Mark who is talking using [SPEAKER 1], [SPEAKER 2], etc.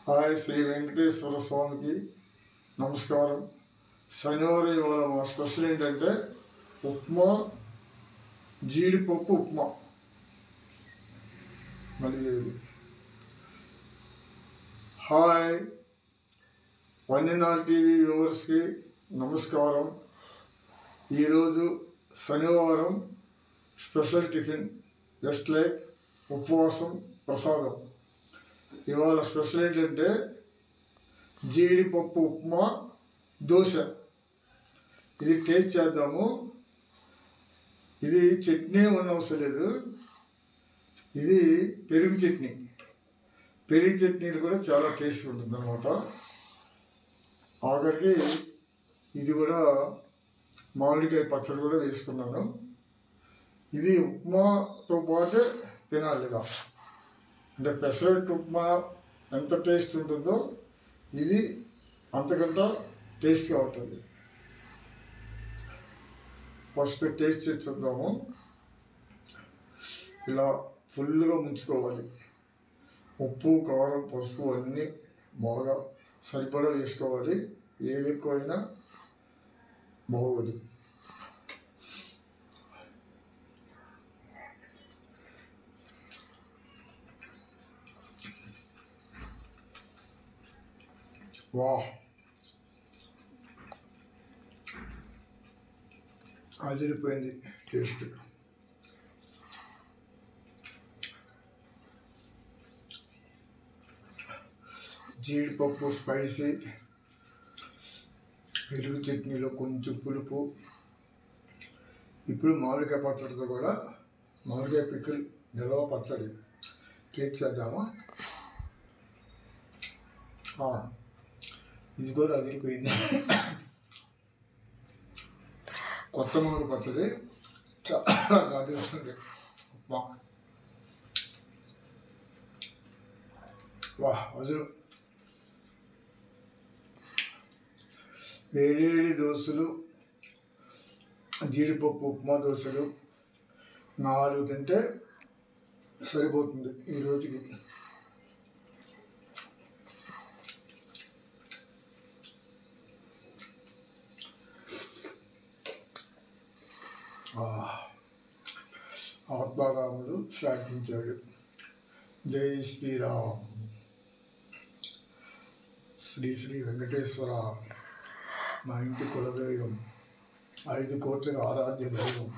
[SPEAKER 1] Hi Shri Venkateswara స్వామికి నమస్కారం. శనివారం ఇవాళ మా స్పెషల్ ఏంటంటే ఉప్మా, జీడిపప్పు ఉప్మా. మళ్ళీ హాయ్ వన్యనాల్ టీవీ వ్యూవర్స్కి నమస్కారం. ఈరోజు శనివారం స్పెషల్ టిఫిన్ జస్ట్ లైక్ ఉపవాసం ప్రసాదం. ఇవాళ స్పెషల్ ఏంటంటే జీడిపప్పు ఉప్మా దోశ. ఇది టేస్ట్ చేద్దాము. ఇది చట్నీ అవసరం లేదు, ఇది పెరుగు చట్నీ. పెరుగు చట్నీలు కూడా చాలా టేస్ట్ ఉంటుంది అన్నమాట. ఆఖరికి ఇది కూడా మామిడికాయ పచ్చడి కూడా వేసుకున్నాను. ఇది ఉప్మాతో పాటు తినాలి ఇలా. అంటే పెసరట్టు ఉప్మా ఎంత టేస్ట్ ఉంటుందో ఇది అంతకంటే టేస్ట్గా ఉంటుంది. ఫస్ట్ టేస్ట్ చేసి చూద్దాము. ఇలా ఫుల్గా ముంచుకోవాలి. ఉప్పు, కారం, పసుపు అన్నీ బాగా సరిపడా వేసుకోవాలి. ఏది ఎక్కువైనా బాగోదు. వా, అదిరిపోయింది టేస్ట్. జీడిపప్పు స్పైసీ, పెరుగు చట్నీలో కొంచెం పులుపు. ఇప్పుడు మామిడికాయ పచ్చడితో కూడా మామిడికాయ పికిల్ నిల్వ పచ్చడి టేస్ట్ చేద్దామా. ఇది కూడా అదిరిపోయింది. కొత్త మామిడి పచ్చడి చాలా ఘాటుగా ఉంది. వా అదురు. వేడి దోశలు, జీడిపప్పు ఉప్మా దోశలు 4 తింటే సరిపోతుంది ఈ రోజుకి. ఆత్మారాముడు శాంతించాడు. జై శ్రీరామ్. శ్రీ శ్రీ వెంకటేశ్వర మా ఇంటి కులదైవం, 5 కోట్ల ఆరాధ్య దైవం.